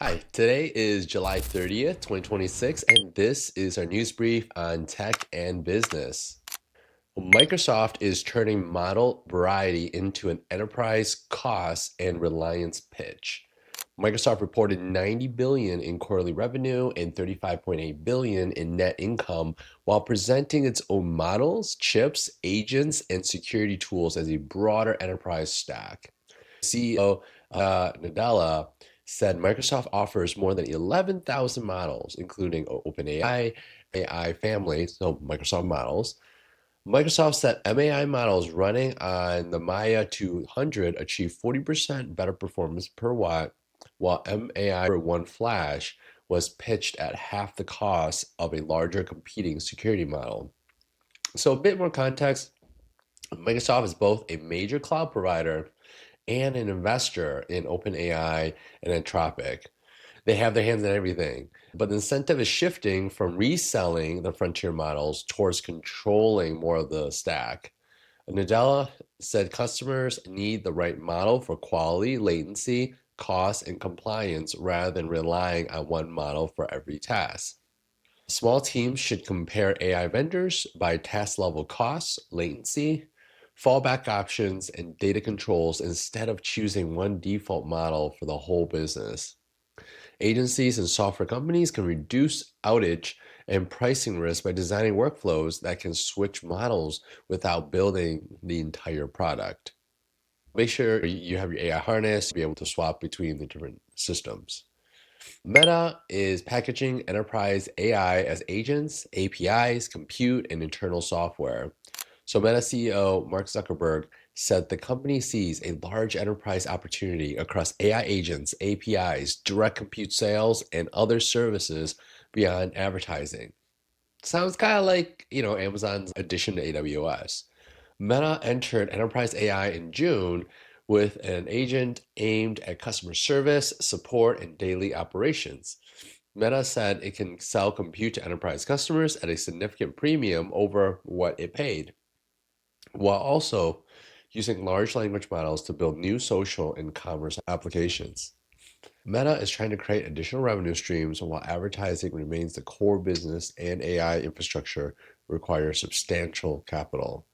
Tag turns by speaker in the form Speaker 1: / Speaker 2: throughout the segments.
Speaker 1: Hi, today is July 30th, 2026, and this is our news brief on tech and business. Microsoft is turning model variety into an enterprise cost and reliance pitch. Microsoft reported 90 billion in quarterly revenue and 35.8 billion in net income while presenting its own models, chips, agents, and security tools as a broader enterprise stack. CEO Nadella said Microsoft offers more than 11,000 models, including OpenAI, AI family, so Microsoft models. Microsoft said MAI models running on the Maya 200 achieve 40% better performance per watt, while MAI for one flash was pitched at half the cost of a larger competing security model. So, a bit more context, Microsoft is both a major cloud provider and an investor in OpenAI and Anthropic. They have their hands in everything. But the incentive is shifting from reselling the frontier models towards controlling more of the stack. Nadella said customers need the right model for quality, latency, cost, and compliance rather than relying on one model for every task. Small teams should compare AI vendors by task level costs, latency, fallback options, and data controls instead of choosing one default model for the whole business. Agencies and software companies can reduce outage and pricing risk by designing workflows that can switch models without building the entire product. Make sure you have your AI harness to be able to swap between the different systems. Meta is packaging enterprise AI as agents, APIs, compute, and internal software. So, Meta CEO Mark Zuckerberg said the company sees a large enterprise opportunity across AI agents, APIs, direct compute sales, and other services beyond advertising. Sounds kind of like, Amazon's addition to AWS. Meta entered enterprise AI in June with an agent aimed at customer service, support, and daily operations. Meta said it can sell compute to enterprise customers at a significant premium over what it paid, while also using large language models to build new social and commerce applications. Meta is trying to create additional revenue streams while advertising remains the core business and AI infrastructure requires substantial capital.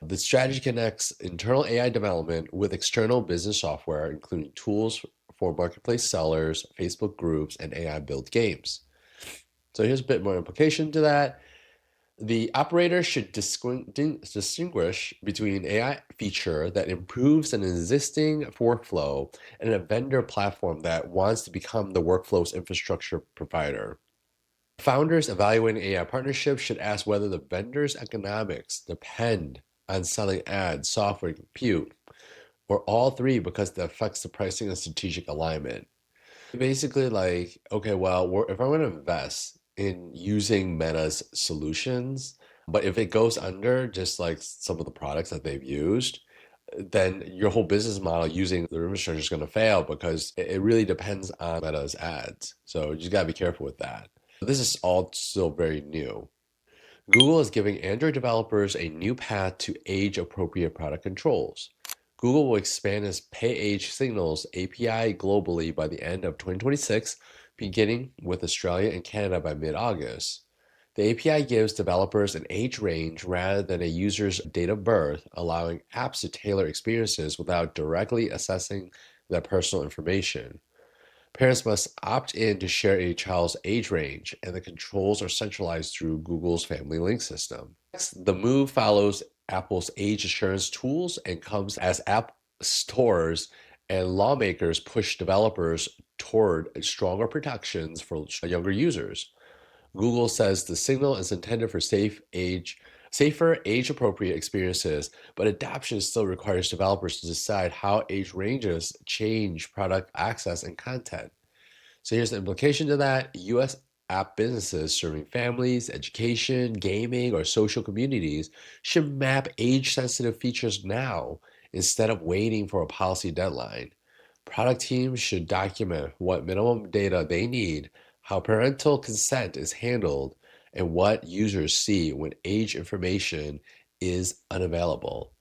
Speaker 1: The strategy connects internal AI development with external business software, including tools for marketplace sellers, Facebook groups, and AI built games. So here's a bit more implication to that. The operator should distinguish between AI feature that improves an existing workflow and a vendor platform that wants to become the workflow's infrastructure provider. Founders evaluating AI partnerships should ask whether the vendor's economics depend on selling ads, software, and compute, or all three because that affects the pricing and strategic alignment. Basically, like, okay, well, if I want to invest in using Meta's solutions, but if it goes under just like some of the products that they've used, then your whole business model using their infrastructure is going to fail because it really depends on Meta's ads. So you just got to be careful with that. This is all still very new. Google is giving Android developers a new path to age appropriate product controls. Google will expand its Pay Age Signals API globally by the end of 2026, beginning with Australia and Canada by mid August. The API gives developers an age range rather than a user's date of birth, allowing apps to tailor experiences without directly assessing their personal information. Parents must opt in to share a child's age range, and the controls are centralized through Google's Family Link system. Next, the move follows Apple's age assurance tools and comes as app stores and lawmakers push developers toward stronger protections for younger users. Google says the signal is intended for safer age-appropriate experiences, but adoption still requires developers to decide how age ranges change product access and content. So here's the implication to that. US app businesses serving families, education, gaming, or social communities should map age-sensitive features now instead of waiting for a policy deadline. Product teams should document what minimum data they need, how parental consent is handled, and what users see when age information is unavailable.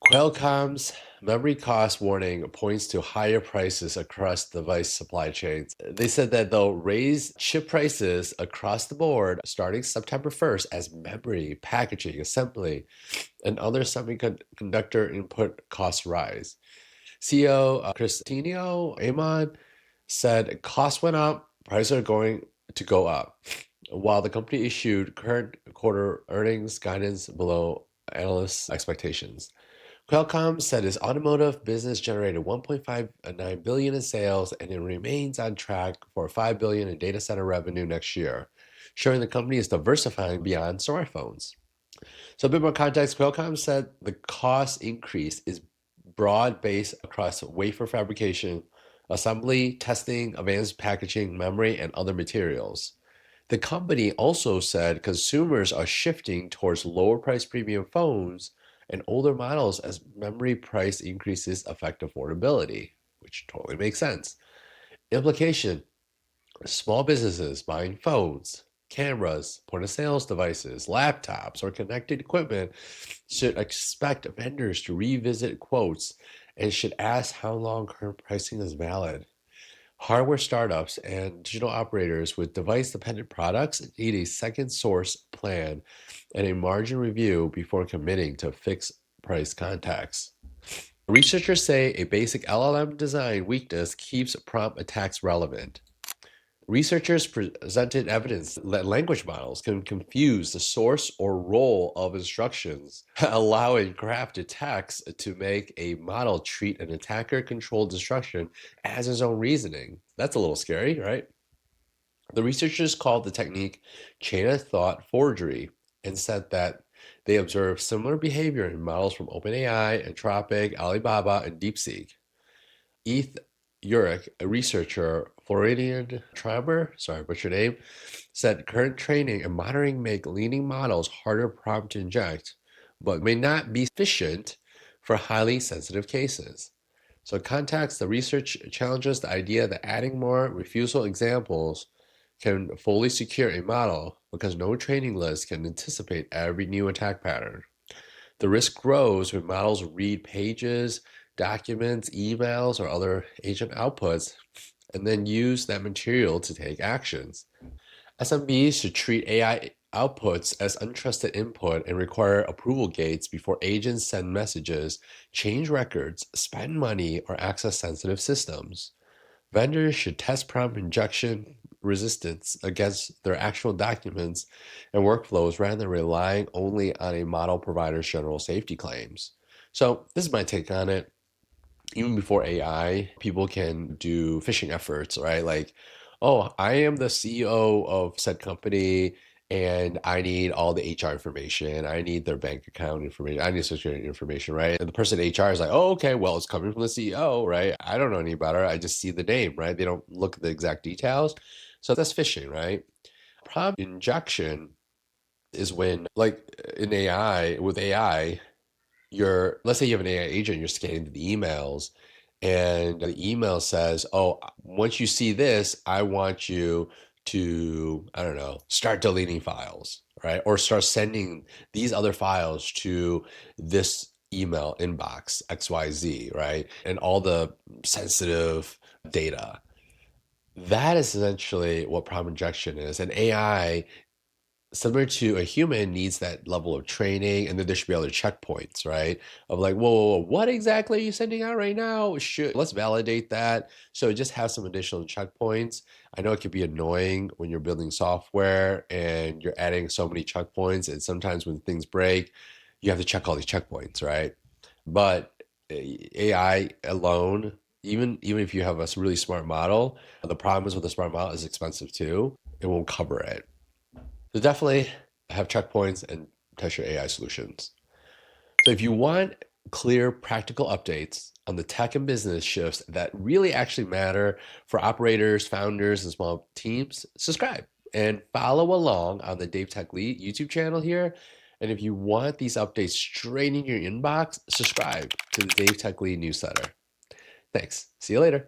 Speaker 1: Qualcomm's memory cost warning points to higher prices across device supply chains. They said that they'll raise chip prices across the board starting September 1st as memory, packaging, assembly, and other semiconductor input costs rise. CEO Christinio Amon said costs went up, prices are going to go up, while the company issued current quarter earnings guidance below analysts' expectations. Qualcomm said its automotive business generated 1.59 billion in sales and it remains on track for 5 billion in data center revenue next year, showing the company is diversifying beyond smartphones. So a bit more context, Qualcomm said the cost increase is broad-based across wafer fabrication, assembly, testing, advanced packaging, memory, and other materials. The company also said consumers are shifting towards lower price premium phones and older models as memory price increases affect affordability, which totally makes sense. Implication: small businesses buying phones, cameras, point of sales devices, laptops, or connected equipment should expect vendors to revisit quotes and should ask how long current pricing is valid. Hardware startups and digital operators with device dependent products need a second source plan and a margin review before committing to fixed price contracts. Researchers say a basic LLM design weakness keeps prompt attacks relevant. Researchers presented evidence that language models can confuse the source or role of instructions, allowing crafted text to make a model treat an attacker-controlled instruction as his own reasoning. That's a little scary, right? The researchers called the technique chain of thought forgery and said that they observed similar behavior in models from OpenAI, Anthropic, Alibaba, and DeepSeek. Eth Urich, a researcher, Floridian Traber, sorry, what's your name, said current training and monitoring make leading models harder prompt to inject, but may not be sufficient for highly sensitive cases. So context, the research challenges the idea that adding more refusal examples can fully secure a model because no training list can anticipate every new attack pattern. The risk grows when models read pages, documents, emails, or other agent outputs, and then use that material to take actions. SMBs should treat AI outputs as untrusted input and require approval gates before agents send messages, change records, spend money, or access sensitive systems. Vendors should test prompt injection resistance against their actual documents and workflows rather than relying only on a model provider's general safety claims. So, this is my take on it. Even before AI, people can do phishing efforts, right? Like, oh, I am the CEO of said company and I need all the HR information. I need their bank account information. I need social security information, right? And the person in HR is like, oh, okay, well, it's coming from the CEO, right? I don't know any better. I just see the name, right? They don't look at the exact details. So that's phishing, right? Prompt injection is when, like in AI, with AI, let's say you have an AI agent, you're scanning the emails, and the email says, oh, once you see this, I want you to, I don't know, start deleting files, right? Or start sending these other files to this email inbox, XYZ, right? And all the sensitive data. That is essentially what prompt injection is. And AI, similar to a human, needs that level of training, and then there should be other checkpoints, right? Of like, whoa, what exactly are you sending out right now? Let's validate that. So just have some additional checkpoints. I know it can be annoying when you're building software and you're adding so many checkpoints, and sometimes when things break, you have to check all these checkpoints, right? But AI alone, even if you have a really smart model, the problem is with a smart model is expensive too. It won't cover it. So definitely have checkpoints and test your AI solutions. So if you want clear, practical updates on the tech and business shifts that really actually matter for operators, founders, and small teams, subscribe and follow along on the Dave Tech Lead YouTube channel here. And if you want these updates straight in your inbox, subscribe to the Dave Tech Lead newsletter. Thanks. See you later.